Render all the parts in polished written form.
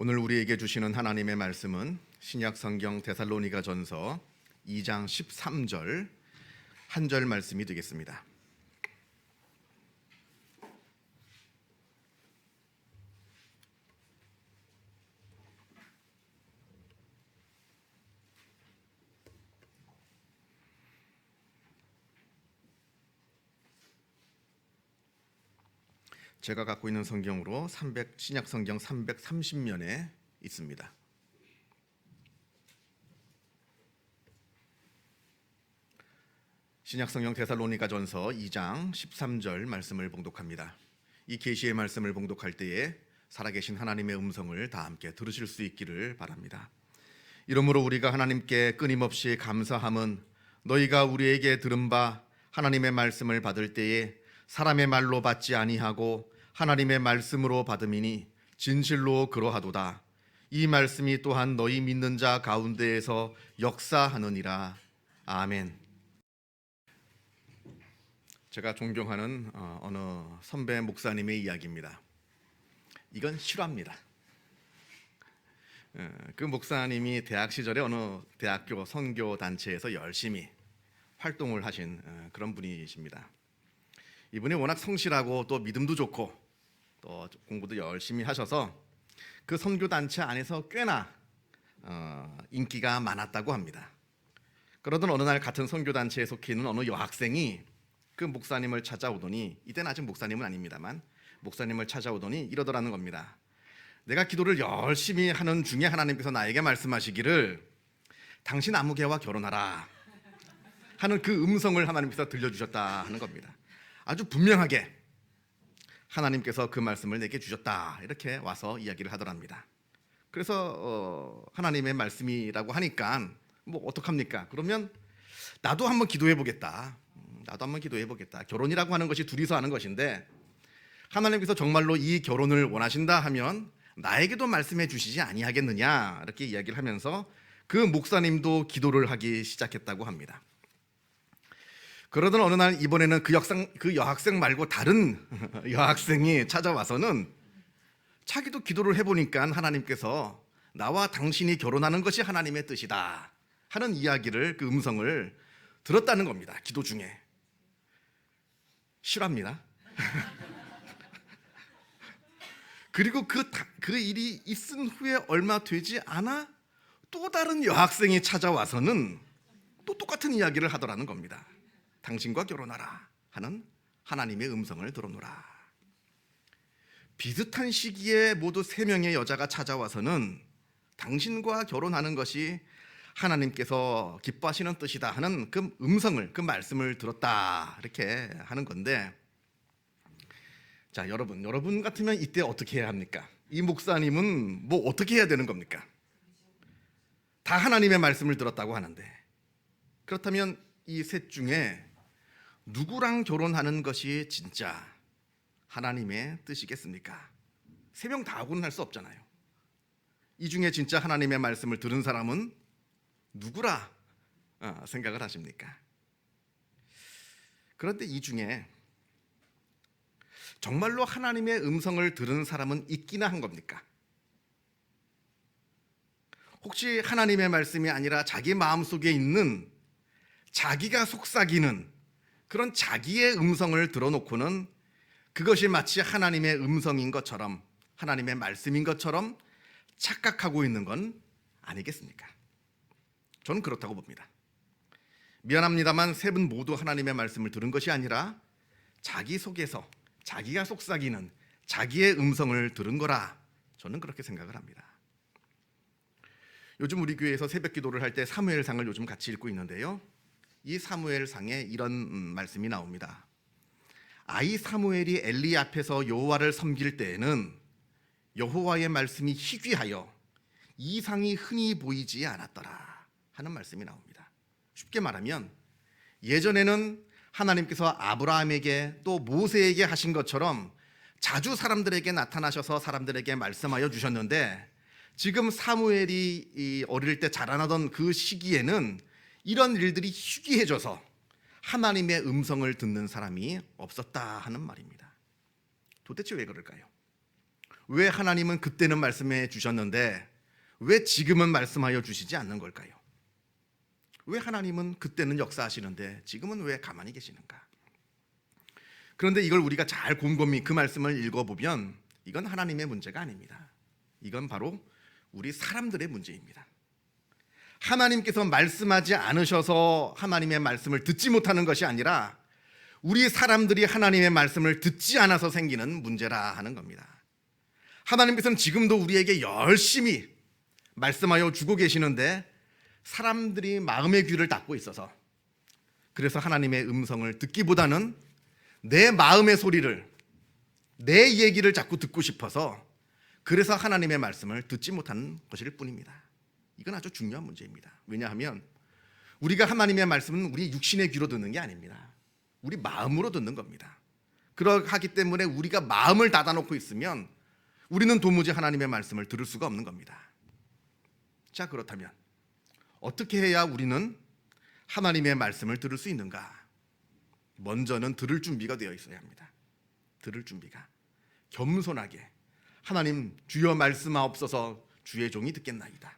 오늘 우리에게 주시는 하나님의 말씀은 신약 성경 데살로니가전서 2장 13절 한 절 말씀이 되겠습니다. 제가 갖고 있는 성경으로 신약 성경 330면에 있습니다. 신약 성경 데살로니가전서 2장 13절 말씀을 봉독합니다. 이 계시의 말씀을 봉독할 때에 살아계신 하나님의 음성을 다 함께 들으실 수 있기를 바랍니다. 이러므로 우리가 하나님께 끊임없이 감사함은 너희가 우리에게 들은 바 하나님의 말씀을 받을 때에 사람의 말로 받지 아니하고 하나님의 말씀으로 받음이니 진실로 그러하도다. 이 말씀이 또한 너희 믿는 자 가운데에서 역사하느니라. 아멘. 제가 존경하는 어느 선배 목사님의 이야기입니다. 이건 실화입니다. 그 목사님이 대학 시절에 어느 대학교 선교 단체에서 열심히 활동을 하신 그런 분이십니다. 이분이 워낙 성실하고 또 믿음도 좋고 또 공부도 열심히 하셔서 그 선교 단체 안에서 꽤나 인기가 많았다고 합니다. 그러던 어느 날 같은 선교 단체에 속해 있는 어느 여학생이 그 목사님을 찾아오더니, 이때는 아직 목사님은 아닙니다만 목사님을 찾아오더니 이러더라는 겁니다. 내가 기도를 열심히 하는 중에 하나님께서 나에게 말씀하시기를 당신 아무개와 결혼하라 하는 그 음성을 하나님께서 들려주셨다 하는 겁니다. 아주 분명하게 하나님께서 그 말씀을 내게 주셨다, 이렇게 와서 이야기를 하더랍니다. 그래서 하나님의 말씀이라고 하니까 뭐 어떡합니까? 그러면 나도 한번 기도해 보겠다. 결혼이라고 하는 것이 둘이서 하는 것인데 하나님께서 정말로 이 결혼을 원하신다 하면 나에게도 말씀해 주시지 아니하겠느냐, 이렇게 이야기를 하면서 그 목사님도 기도를 하기 시작했다고 합니다. 그러던 어느 날 이번에는 그 여학생 말고 다른 여학생이 찾아와서는 자기도 기도를 해보니까 하나님께서 나와 당신이 결혼하는 것이 하나님의 뜻이다 하는 이야기를, 그 음성을 들었다는 겁니다. 기도 중에. 실화입니다. 그리고 그 일이 있은 후에 얼마 되지 않아 또 다른 여학생이 찾아와서는 또 똑같은 이야기를 하더라는 겁니다. 당신과 결혼하라 하는 하나님의 음성을 들어노라. 비슷한 시기에 모두 3명의 여자가 찾아와서는 당신과 결혼하는 것이 하나님께서 기뻐하시는 뜻이다 하는 그 음성을, 그 말씀을 들었다, 이렇게 하는 건데, 자, 여러분 같으면 이때 어떻게 해야 합니까? 이 목사님은 뭐 어떻게 해야 되는 겁니까? 다 하나님의 말씀을 들었다고 하는데, 그렇다면 이 셋 중에 누구랑 결혼하는 것이 진짜 하나님의 뜻이겠습니까? 3명 다 하고는 할 수 없잖아요. 이 중에 진짜 하나님의 말씀을 들은 사람은 누구라 생각을 하십니까? 그런데 이 중에 정말로 하나님의 음성을 들은 사람은 있기나 한 겁니까? 혹시 하나님의 말씀이 아니라 자기 마음속에 있는 자기가 속삭이는 그런 자기의 음성을 들어놓고는 그것이 마치 하나님의 음성인 것처럼, 하나님의 말씀인 것처럼 착각하고 있는 건 아니겠습니까? 저는 그렇다고 봅니다. 미안합니다만 3분 모두 하나님의 말씀을 들은 것이 아니라 자기 속에서 자기가 속삭이는 자기의 음성을 들은 거라, 저는 그렇게 생각을 합니다. 요즘 우리 교회에서 새벽 기도를 할 때 사무엘상을 요즘 같이 읽고 있는데요, 이 사무엘상에 이런 말씀이 나옵니다. 아이 사무엘이 엘리 앞에서 여호와를 섬길 때에는 여호와의 말씀이 희귀하여 이상이 흔히 보이지 않았더라 하는 말씀이 나옵니다. 쉽게 말하면 예전에는 하나님께서 아브라함에게 또 모세에게 하신 것처럼 자주 사람들에게 나타나셔서 사람들에게 말씀하여 주셨는데, 지금 사무엘이 어릴 때 자라나던 그 시기에는 이런 일들이 희귀해져서 하나님의 음성을 듣는 사람이 없었다 하는 말입니다. 도대체 왜 그럴까요? 왜 하나님은 그때는 말씀해 주셨는데 왜 지금은 말씀하여 주시지 않는 걸까요? 왜 하나님은 그때는 역사하시는데 지금은 왜 가만히 계시는가? 그런데 이걸 우리가 잘 곰곰이 그 말씀을 읽어보면 이건 하나님의 문제가 아닙니다. 이건 바로 우리 사람들의 문제입니다. 하나님께서 말씀하지 않으셔서 하나님의 말씀을 듣지 못하는 것이 아니라 우리 사람들이 하나님의 말씀을 듣지 않아서 생기는 문제라 하는 겁니다. 하나님께서는 지금도 우리에게 열심히 말씀하여 주고 계시는데 사람들이 마음의 귀를 닫고 있어서, 그래서 하나님의 음성을 듣기보다는 내 마음의 소리를, 내 얘기를 자꾸 듣고 싶어서 그래서 하나님의 말씀을 듣지 못하는 것일 뿐입니다. 이건 아주 중요한 문제입니다. 왜냐하면 우리가 하나님의 말씀은 우리 육신의 귀로 듣는 게 아닙니다. 우리 마음으로 듣는 겁니다. 그러하기 때문에 우리가 마음을 닫아놓고 있으면 우리는 도무지 하나님의 말씀을 들을 수가 없는 겁니다. 자, 그렇다면 어떻게 해야 우리는 하나님의 말씀을 들을 수 있는가? 먼저는 들을 준비가 되어 있어야 합니다. 들을 준비가. 겸손하게 하나님 주여 말씀하옵소서 주의 종이 듣겠나이다.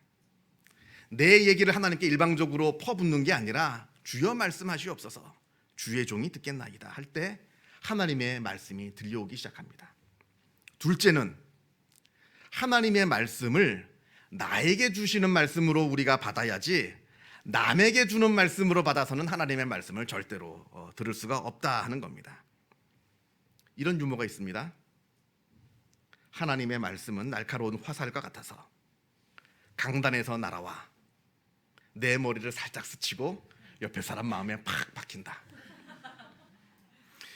내 얘기를 하나님께 일방적으로 퍼붓는 게 아니라 주여 말씀하시옵소서 주의 종이 듣겠나이다 할 때 하나님의 말씀이 들려오기 시작합니다. 둘째는 하나님의 말씀을 나에게 주시는 말씀으로 우리가 받아야지 남에게 주는 말씀으로 받아서는 하나님의 말씀을 절대로 들을 수가 없다 하는 겁니다. 이런 유머가 있습니다. 하나님의 말씀은 날카로운 화살과 같아서 강단에서 날아와 내 머리를 살짝 스치고 옆에 사람 마음에 팍 박힌다.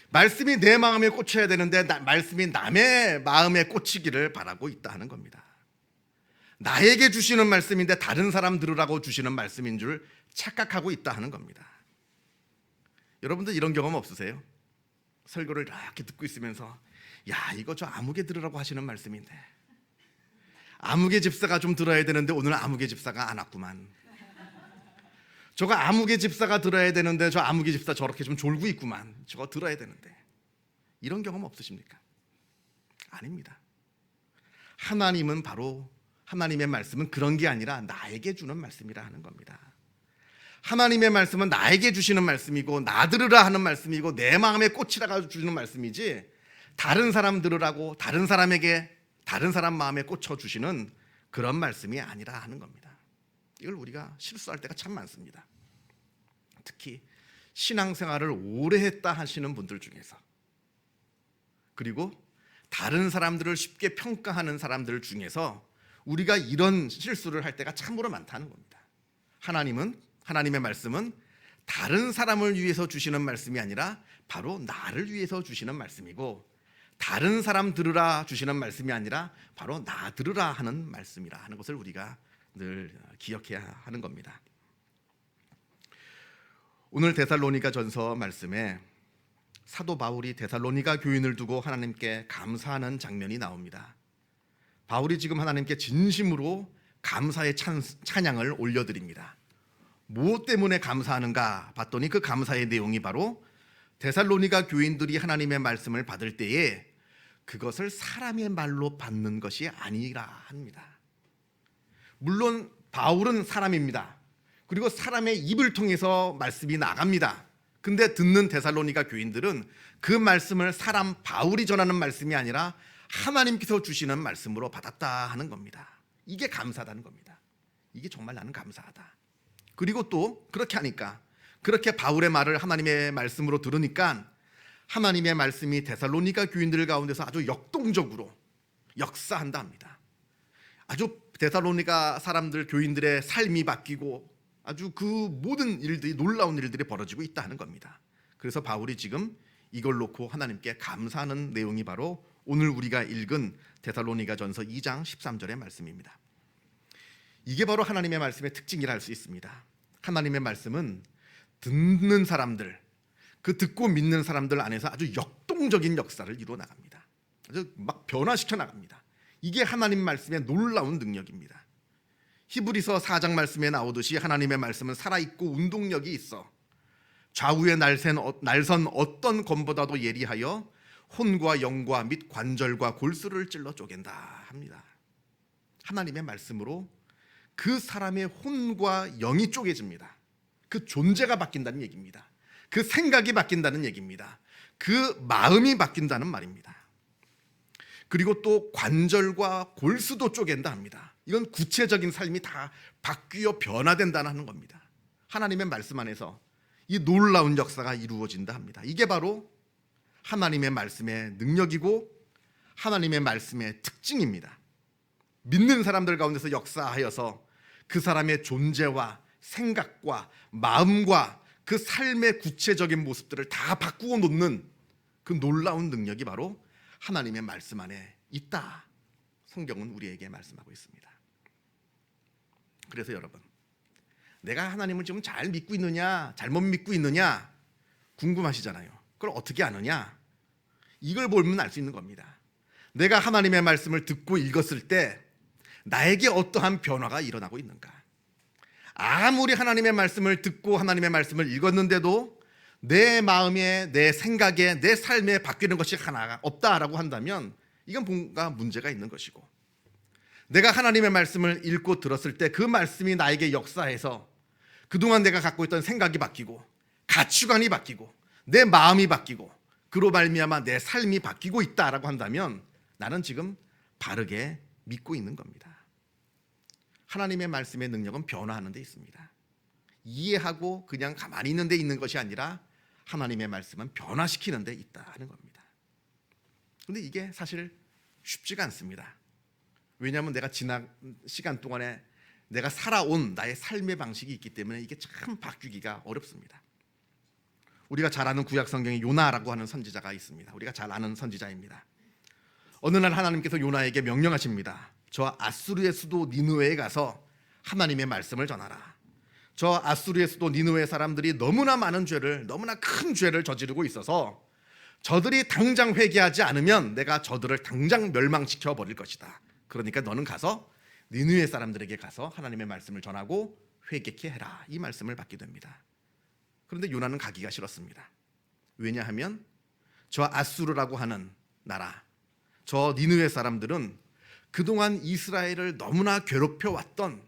말씀이 내 마음에 꽂혀야 되는데 말씀이 남의 마음에 꽂히기를 바라고 있다 하는 겁니다. 나에게 주시는 말씀인데 다른 사람 들으라고 주시는 말씀인 줄 착각하고 있다 하는 겁니다. 여러분들 이런 경험 없으세요? 설교를 이렇게 듣고 있으면서 야, 이거 저 아무개 들으라고 하시는 말씀인데 아무개 집사가 좀 들어야 되는데 오늘 아무개 집사가 안 왔구만. 저거 아무개 집사가 들어야 되는데 저 아무개 집사 저렇게 좀 졸고 있구만. 저거 들어야 되는데. 이런 경험 없으십니까? 아닙니다. 하나님은 바로 하나님의 말씀은 그런 게 아니라 나에게 주는 말씀이라 하는 겁니다. 하나님의 말씀은 나에게 주시는 말씀이고 나 들으라 하는 말씀이고 내 마음에 꽂히라고 주시는 말씀이지 다른 사람 들으라고 다른 사람에게 다른 사람 마음에 꽂혀 주시는 그런 말씀이 아니라 하는 겁니다. 이걸 우리가 실수할 때가 참 많습니다. 특히 신앙생활을 오래 했다 하시는 분들 중에서, 그리고 다른 사람들을 쉽게 평가하는 사람들 중에서 우리가 이런 실수를 할 때가 참으로 많다는 겁니다. 하나님의 말씀은 다른 사람을 위해서 주시는 말씀이 아니라 바로 나를 위해서 주시는 말씀이고 다른 사람 들으라 주시는 말씀이 아니라 바로 나 들으라 하는 말씀이라 하는 것을 우리가 늘 기억해야 하는 겁니다. 오늘 데살로니가 전서 말씀에 사도 바울이 데살로니가 교인을 두고 하나님께 감사하는 장면이 나옵니다. 바울이 지금 하나님께 진심으로 감사의 찬양을 올려드립니다. 무엇 때문에 감사하는가 봤더니 그 감사의 내용이 바로 데살로니가 교인들이 하나님의 말씀을 받을 때에 그것을 사람의 말로 받는 것이 아니라 합니다. 물론 바울은 사람입니다. 그리고 사람의 입을 통해서 말씀이 나갑니다. 근데 듣는 데살로니가 교인들은 그 말씀을 사람 바울이 전하는 말씀이 아니라 하나님께서 주시는 말씀으로 받았다 하는 겁니다. 이게 감사하다는 겁니다. 이게 정말 나는 감사하다. 그리고 또 그렇게 하니까, 그렇게 바울의 말을 하나님의 말씀으로 들으니까 하나님의 말씀이 데살로니가 교인들 가운데서 아주 역동적으로 역사한다 합니다. 아주 데살로니가 사람들 교인들의 삶이 바뀌고 아주 그 모든 일들이, 놀라운 일들이 벌어지고 있다 하는 겁니다. 그래서 바울이 지금 이걸 놓고 하나님께 감사하는 내용이 바로 오늘 우리가 읽은 데살로니가 전서 2장 13절의 말씀입니다. 이게 바로 하나님의 말씀의 특징이라 할 수 있습니다. 하나님의 말씀은 듣는 사람들, 그 듣고 믿는 사람들 안에서 아주 역동적인 역사를 이루어 나갑니다. 아주 막 변화시켜 나갑니다. 이게 하나님 말씀의 놀라운 능력입니다. 히브리서 4장 말씀에 나오듯이 하나님의 말씀은 살아있고 운동력이 있어 좌우에 날선 어떤 검보다도 예리하여 혼과 영과 및 관절과 골수를 찔러 쪼갠다 합니다. 하나님의 말씀으로 그 사람의 혼과 영이 쪼개집니다. 그 존재가 바뀐다는 얘기입니다. 그 생각이 바뀐다는 얘기입니다. 그 마음이 바뀐다는 말입니다. 그리고 또 관절과 골수도 쪼갠다 합니다. 이건 구체적인 삶이 다 바뀌어 변화된다는 겁니다. 하나님의 말씀 안에서 이 놀라운 역사가 이루어진다 합니다. 이게 바로 하나님의 말씀의 능력이고 하나님의 말씀의 특징입니다. 믿는 사람들 가운데서 역사하여서 그 사람의 존재와 생각과 마음과 그 삶의 구체적인 모습들을 다 바꾸어 놓는 그 놀라운 능력이 바로 하나님의 말씀 안에 있다. 성경은 우리에게 말씀하고 있습니다. 그래서 여러분, 내가 하나님을 지금 잘 믿고 있느냐 잘못 믿고 있느냐 궁금하시잖아요. 그걸 어떻게 아느냐? 이걸 보면 알 수 있는 겁니다. 내가 하나님의 말씀을 듣고 읽었을 때 나에게 어떠한 변화가 일어나고 있는가? 아무리 하나님의 말씀을 듣고 하나님의 말씀을 읽었는데도 내 마음에, 내 생각에, 내 삶에 바뀌는 것이 하나가 없다라고 한다면 이건 뭔가 문제가 있는 것이고, 내가 하나님의 말씀을 읽고 들었을 때 그 말씀이 나에게 역사해서 그동안 내가 갖고 있던 생각이 바뀌고 가치관이 바뀌고 내 마음이 바뀌고 그로 말미암아 내 삶이 바뀌고 있다라고 한다면 나는 지금 바르게 믿고 있는 겁니다. 하나님의 말씀의 능력은 변화하는 데 있습니다. 이해하고 그냥 가만히 있는 데 있는 것이 아니라 하나님의 말씀은 변화시키는 데 있다는 겁니다. 그런데 이게 사실 쉽지가 않습니다. 왜냐하면 내가 지난 시간 동안에 내가 살아온 나의 삶의 방식이 있기 때문에 이게 참 바뀌기가 어렵습니다. 우리가 잘 아는 구약 성경에 요나라고 하는 선지자가 있습니다. 우리가 잘 아는 선지자입니다. 어느 날 하나님께서 요나에게 명령하십니다. 저 아수르의 수도 니느웨에 가서 하나님의 말씀을 전하라. 저 아수르의 수도 니느웨 사람들이 너무나 많은 죄를, 너무나 큰 죄를 저지르고 있어서 저들이 당장 회개하지 않으면 내가 저들을 당장 멸망시켜 버릴 것이다. 그러니까 너는 가서 니느웨 사람들에게 가서 하나님의 말씀을 전하고 회개케 해라. 이 말씀을 받게 됩니다. 그런데 요나는 가기가 싫었습니다. 왜냐하면 저 아수르라고 하는 나라, 저 니느웨 사람들은 그동안 이스라엘을 너무나 괴롭혀 왔던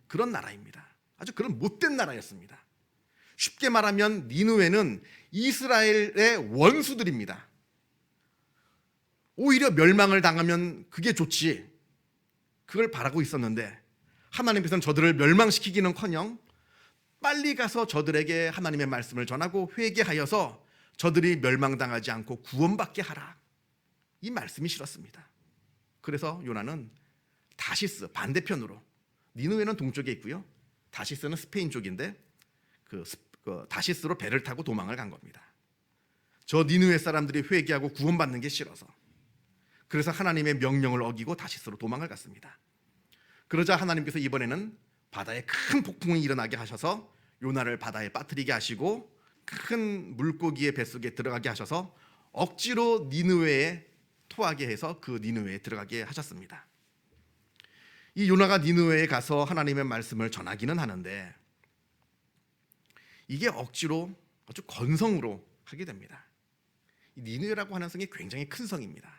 그런 나라입니다. 아주 그런 못된 나라였습니다. 쉽게 말하면 니느웨는 이스라엘의 원수들입니다. 오히려 멸망을 당하면 그게 좋지, 그걸 바라고 있었는데 하나님께서는 저들을 멸망시키기는커녕 빨리 가서 저들에게 하나님의 말씀을 전하고 회개하여서 저들이 멸망당하지 않고 구원받게 하라. 이 말씀이 싫었습니다. 그래서 요나는 다시스 반대편으로, 니느웨는 동쪽에 있고요, 다시스는 스페인 쪽인데 그 다시스로 배를 타고 도망을 간 겁니다. 저 니느웨 사람들이 회개하고 구원받는 게 싫어서. 그래서 하나님의 명령을 어기고 다시스로 도망을 갔습니다. 그러자 하나님께서 이번에는 바다에 큰 폭풍이 일어나게 하셔서 요나를 바다에 빠뜨리게 하시고 큰 물고기의 뱃속에 들어가게 하셔서 억지로 니느웨에 토하게 해서 그 니느웨에 들어가게 하셨습니다. 이 요나가 니느웨에 가서 하나님의 말씀을 전하기는 하는데 이게 억지로 아주 건성으로 하게 됩니다. 이 니느웨라고 하는 성이 굉장히 큰 성입니다.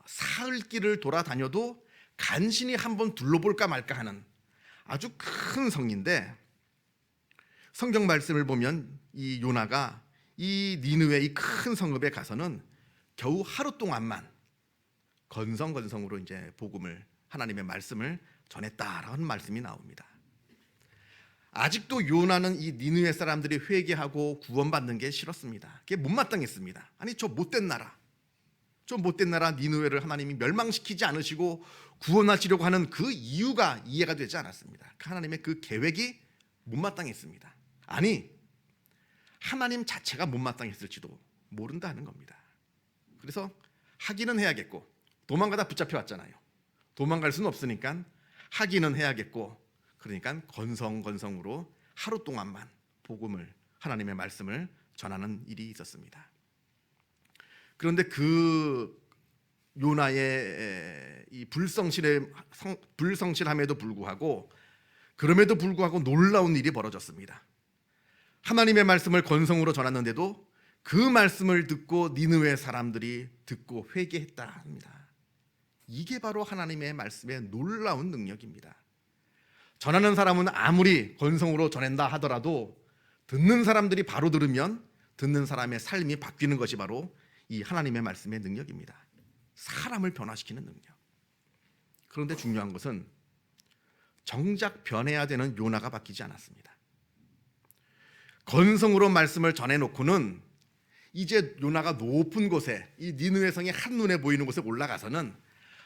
사흘 길을 돌아다녀도 간신히 한번 둘러볼까 말까 하는 아주 큰 성인데, 성경 말씀을 보면 이 요나가 이 니느웨 이 큰 성읍에 가서는 겨우 하루 동안만 건성건성으로 이제 복음을, 하나님의 말씀을 전했다라는 말씀이 나옵니다. 아직도 요나는 이 니느웨 사람들이 회개하고 구원받는 게 싫었습니다. 그게 못마땅했습니다. 아니 저 못된 나라, 저 못된 나라 니느웨를 하나님이 멸망시키지 않으시고 구원하시려고 하는 그 이유가 이해가 되지 않았습니다. 하나님의 그 계획이 못마땅했습니다. 아니 하나님 자체가 못마땅했을지도 모른다는 겁니다. 그래서 하기는 해야겠고, 도망가다 붙잡혀 왔잖아요. 도망갈 수는 없으니까 하기는 해야겠고, 그러니까 건성건성으로 하루 동안만 복음을, 하나님의 말씀을 전하는 일이 있었습니다. 그런데 그 요나의 이 불성실함에도 불구하고, 그럼에도 불구하고 놀라운 일이 벌어졌습니다. 하나님의 말씀을 건성으로 전했는데도 그 말씀을 듣고 니느웨 사람들이 듣고 회개했다 합니다. 이게 바로 하나님의 말씀의 놀라운 능력입니다. 전하는 사람은 아무리 건성으로 전한다 하더라도 듣는 사람들이 바로 들으면 듣는 사람의 삶이 바뀌는 것이 바로 이 하나님의 말씀의 능력입니다. 사람을 변화시키는 능력. 그런데 중요한 것은 정작 변해야 되는 요나가 바뀌지 않았습니다. 건성으로 말씀을 전해놓고는 이제 요나가 높은 곳에, 이 니느웨 성이 한눈에 보이는 곳에 올라가서는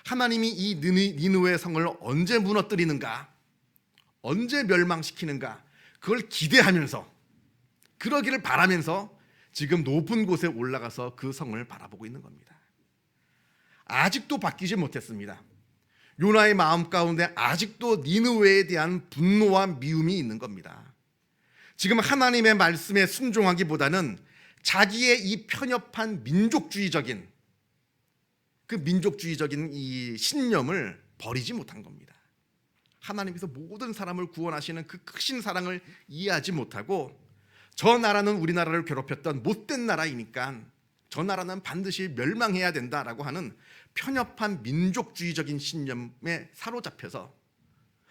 하나님이 이 니느웨 성을 언제 무너뜨리는가, 언제 멸망시키는가, 그걸 기대하면서, 그러기를 바라면서 지금 높은 곳에 올라가서 그 성을 바라보고 있는 겁니다. 아직도 바뀌지 못했습니다. 요나의 마음 가운데 아직도 니느웨에 대한 분노와 미움이 있는 겁니다. 지금 하나님의 말씀에 순종하기보다는 자기의 이 편협한 민족주의적인 이 신념을 버리지 못한 겁니다. 하나님께서 모든 사람을 구원하시는 그 크신 사랑을 이해하지 못하고 저 나라는 우리나라를 괴롭혔던 못된 나라이니까 저 나라는 반드시 멸망해야 된다라고 하는 편협한 민족주의적인 신념에 사로잡혀서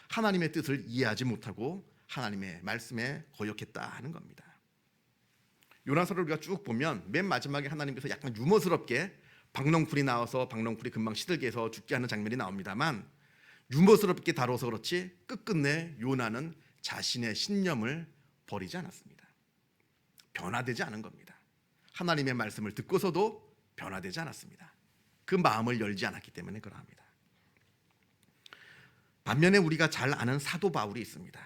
하나님의 뜻을 이해하지 못하고 하나님의 말씀에 거역했다 하는 겁니다. 요나서를 우리가 쭉 보면 맨 마지막에 하나님께서 약간 유머스럽게 박넝쿨이 나와서 박넝쿨이 금방 시들게 해서 죽게 하는 장면이 나옵니다만 유머스럽게 다뤄서 그렇지 끝끝내 요나는 자신의 신념을 버리지 않았습니다. 변화되지 않은 겁니다. 하나님의 말씀을 듣고서도 변화되지 않았습니다. 그 마음을 열지 않았기 때문에 그러합니다. 반면에 우리가 잘 아는 사도 바울이 있습니다.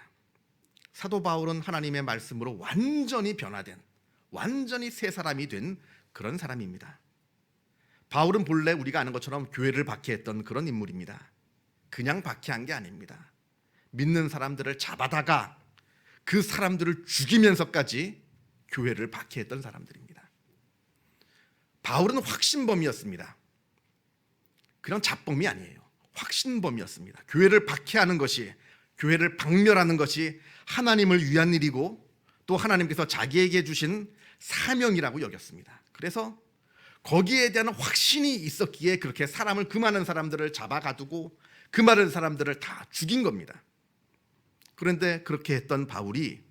사도 바울은 하나님의 말씀으로 완전히 변화된, 완전히 새 사람이 된 그런 사람입니다. 바울은 본래 우리가 아는 것처럼 교회를 박해했던 그런 인물입니다. 그냥 박해한 게 아닙니다. 믿는 사람들을 잡아다가 그 사람들을 죽이면서까지 교회를 박해했던 사람들입니다. 바울은 확신범이었습니다. 그냥 잡범이 아니에요. 확신범이었습니다. 교회를 박해하는 것이, 교회를 박멸하는 것이 하나님을 위한 일이고 또 하나님께서 자기에게 주신 사명이라고 여겼습니다. 그래서 거기에 대한 확신이 있었기에 그렇게 그 많은 사람들을 잡아가두고 그 많은 사람들을 다 죽인 겁니다. 그런데 그렇게 했던 바울이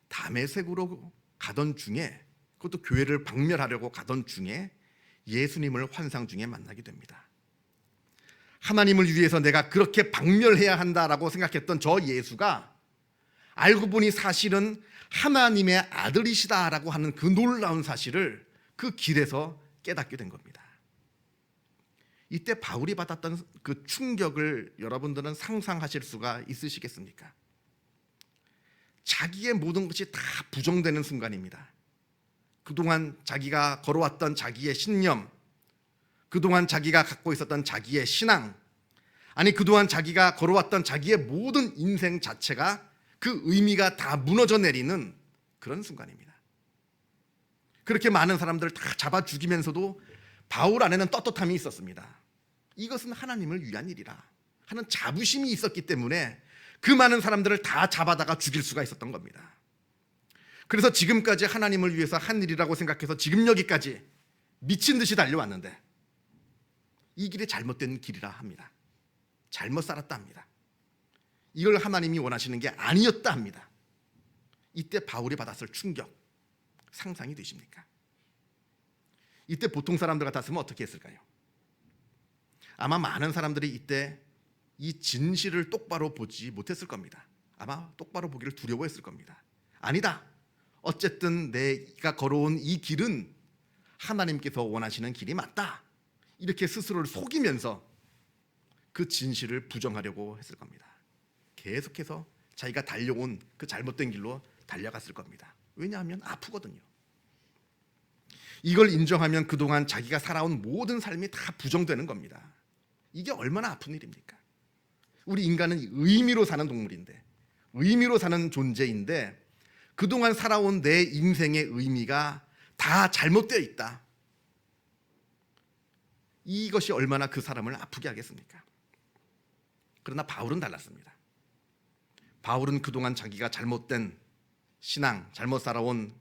다메섹으로 가던 중에, 그것도 교회를 박멸하려고 가던 중에 예수님을 환상 중에 만나게 됩니다. 하나님을 위해서 내가 그렇게 박멸해야 한다라고 생각했던 저 예수가 알고 보니 사실은 하나님의 아들이시다라고 하는 그 놀라운 사실을 그 길에서 깨닫게 된 겁니다. 이때 바울이 받았던 그 충격을 여러분들은 상상하실 수가 있으시겠습니까? 자기의 모든 것이 다 부정되는 순간입니다. 그동안 자기가 걸어왔던 자기의 신념, 그동안 자기가 갖고 있었던 자기의 신앙, 아니 그동안 자기가 걸어왔던 자기의 모든 인생 자체가 그 의미가 다 무너져 내리는 그런 순간입니다. 그렇게 많은 사람들을 다 잡아 죽이면서도 바울 안에는 떳떳함이 있었습니다. 이것은 하나님을 위한 일이라 하는 자부심이 있었기 때문에 그 많은 사람들을 다 잡아다가 죽일 수가 있었던 겁니다. 그래서 지금까지 하나님을 위해서 한 일이라고 생각해서 지금 여기까지 미친 듯이 달려왔는데 이 길이 잘못된 길이라 합니다. 잘못 살았다 합니다. 이걸 하나님이 원하시는 게 아니었다 합니다. 이때 바울이 받았을 충격 상상이 되십니까? 이때 보통 사람들 같았으면 어떻게 했을까요? 아마 많은 사람들이 이때 이 진실을 똑바로 보지 못했을 겁니다. 아마 똑바로 보기를 두려워했을 겁니다. 아니다. 어쨌든 내가 걸어온 이 길은 하나님께서 원하시는 길이 맞다. 이렇게 스스로를 속이면서 그 진실을 부정하려고 했을 겁니다. 계속해서 자기가 달려온 그 잘못된 길로 달려갔을 겁니다. 왜냐하면 아프거든요. 이걸 인정하면 그동안 자기가 살아온 모든 삶이 다 부정되는 겁니다. 이게 얼마나 아픈 일입니까? 우리 인간은 의미로 사는 동물인데, 의미로 사는 존재인데 그동안 살아온 내 인생의 의미가 다 잘못되어 있다. 이것이 얼마나 그 사람을 아프게 하겠습니까? 그러나 바울은 달랐습니다. 바울은 그동안 자기가 잘못된 신앙, 잘못 살아온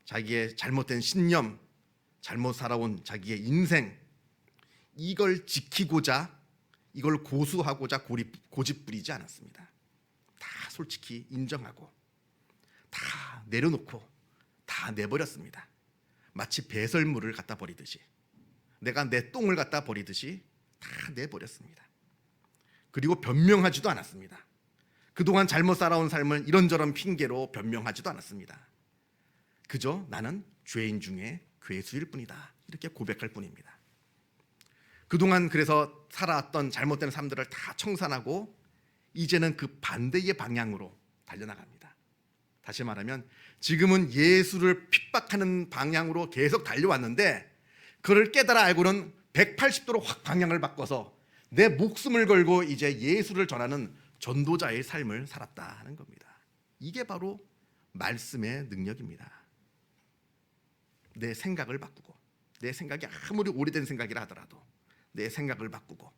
자기의 잘못된 신념, 잘못 살아온 자기의 인생, 이걸 지키고자, 이걸 고수하고자 고집 부리지 않았습니다. 다 솔직히 인정하고 다 내려놓고 다 내버렸습니다. 마치 배설물을 갖다 버리듯이, 내가 내 똥을 갖다 버리듯이 다 내버렸습니다. 그리고 변명하지도 않았습니다. 그동안 잘못 살아온 삶을 이런저런 핑계로 변명하지도 않았습니다. 그저 나는 죄인 중에 괴수일 뿐이다, 이렇게 고백할 뿐입니다. 그동안 그래서 살아왔던 잘못된 삶들을 다 청산하고 이제는 그 반대의 방향으로 달려나갑니다. 다시 말하면 지금은 예수를 핍박하는 방향으로 계속 달려왔는데, 그걸 깨달아 알고는 180도로 확 방향을 바꿔서 내 목숨을 걸고 이제 예수를 전하는 전도자의 삶을 살았다는 겁니다. 이게 바로 말씀의 능력입니다. 내 생각을 바꾸고, 내 생각이 아무리 오래된 생각이라 하더라도 내 생각을 바꾸고,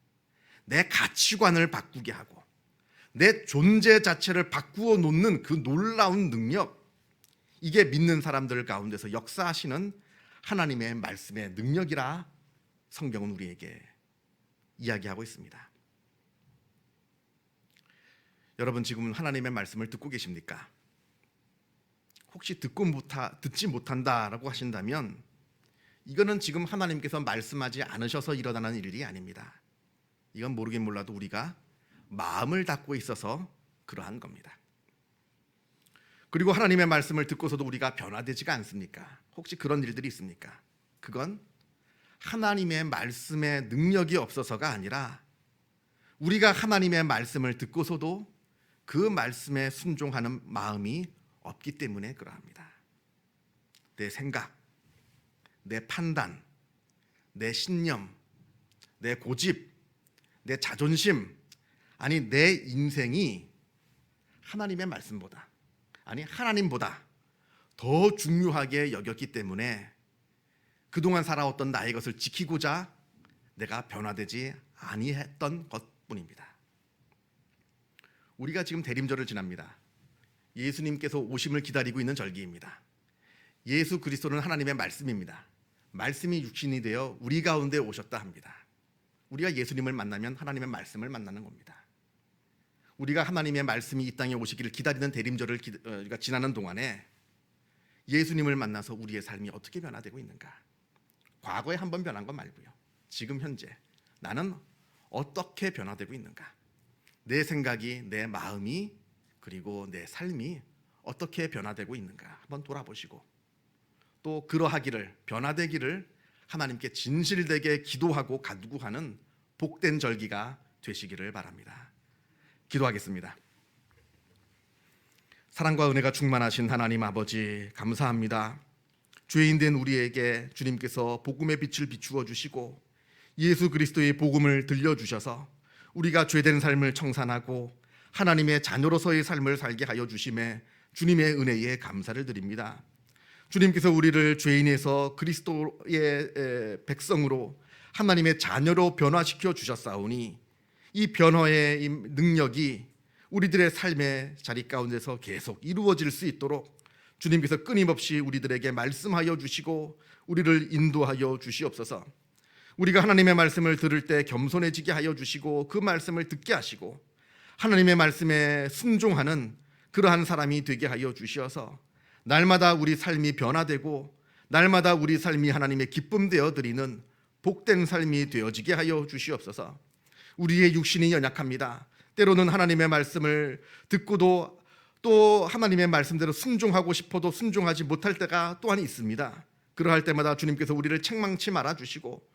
내 가치관을 바꾸게 하고, 내 존재 자체를 바꾸어 놓는 그 놀라운 능력, 이게 믿는 사람들 가운데서 역사하시는 하나님의 말씀의 능력이라 성경은 우리에게 이야기하고 있습니다. 여러분, 지금은 하나님의 말씀을 듣고 계십니까? 혹시 듣지 못한다라고 하신다면 이거는 지금 하나님께서 말씀하지 않으셔서 일어나는 일이 아닙니다. 이건 모르긴 몰라도 우리가 마음을 닫고 있어서 그러한 겁니다. 그리고 하나님의 말씀을 듣고서도 우리가 변화되지가 않습니까? 혹시 그런 일들이 있습니까? 그건 하나님의 말씀의 능력이 없어서가 아니라 우리가 하나님의 말씀을 듣고서도 그 말씀에 순종하는 마음이 없기 때문에 그러합니다. 내 생각, 내 판단, 내 신념, 내 고집, 내 자존심, 아니 내 인생이 하나님의 말씀보다, 아니 하나님보다 더 중요하게 여겼기 때문에 그동안 살아왔던 나의 것을 지키고자 내가 변화되지 아니했던 것뿐입니다. 우리가 지금 대림절을 지납니다. 예수님께서 오심을 기다리고 있는 절기입니다. 예수 그리스도는 하나님의 말씀입니다. 말씀이 육신이 되어 우리 가운데 오셨다 합니다. 우리가 예수님을 만나면 하나님의 말씀을 만나는 겁니다. 우리가 하나님의 말씀이 이 땅에 오시기를 기다리는 대림절을 지나는 동안에 예수님을 만나서 우리의 삶이 어떻게 변화되고 있는가? 과거에 한번 변한 것 말고요, 지금 현재 나는 어떻게 변화되고 있는가? 내 생각이, 내 마음이, 그리고 내 삶이 어떻게 변화되고 있는가 한번 돌아보시고, 또 그러하기를, 변화되기를 하나님께 진실되게 기도하고 간구하는 복된 절기가 되시기를 바랍니다. 기도하겠습니다. 사랑과 은혜가 충만하신 하나님 아버지, 감사합니다. 죄인된 우리에게 주님께서 복음의 빛을 비추어 주시고 예수 그리스도의 복음을 들려주셔서 우리가 죄된 삶을 청산하고 하나님의 자녀로서의 삶을 살게 하여 주심에 주님의 은혜에 감사를 드립니다. 주님께서 우리를 죄인에서 그리스도의 백성으로 하나님의 자녀로 변화시켜 주셨사오니 이 변화의 능력이 우리들의 삶의 자리 가운데서 계속 이루어질 수 있도록 주님께서 끊임없이 우리들에게 말씀하여 주시고 우리를 인도하여 주시옵소서. 우리가 하나님의 말씀을 들을 때 겸손해지게 하여 주시고 그 말씀을 듣게 하시고 하나님의 말씀에 순종하는 그러한 사람이 되게 하여 주시어서 날마다 우리 삶이 변화되고 날마다 우리 삶이 하나님의 기쁨 되어 드리는 복된 삶이 되어지게 하여 주시옵소서. 우리의 육신이 연약합니다. 때로는 하나님의 말씀을 듣고도 또 하나님의 말씀대로 순종하고 싶어도 순종하지 못할 때가 또한 있습니다. 그러할 때마다 주님께서 우리를 책망치 말아 주시고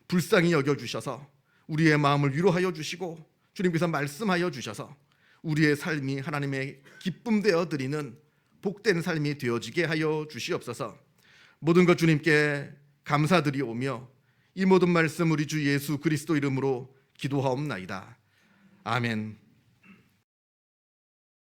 불쌍히 여겨 주셔서 우리의 마음을 위로하여 주시고 주님께서 말씀하여 주셔서 우리의 삶이 하나님의 기쁨 되어 드리는 복된 삶이 되어지게 하여 주시옵소서. 모든 것 주님께 감사드리오며 이 모든 말씀 우리 주 예수 그리스도 이름으로 기도하옵나이다. 아멘.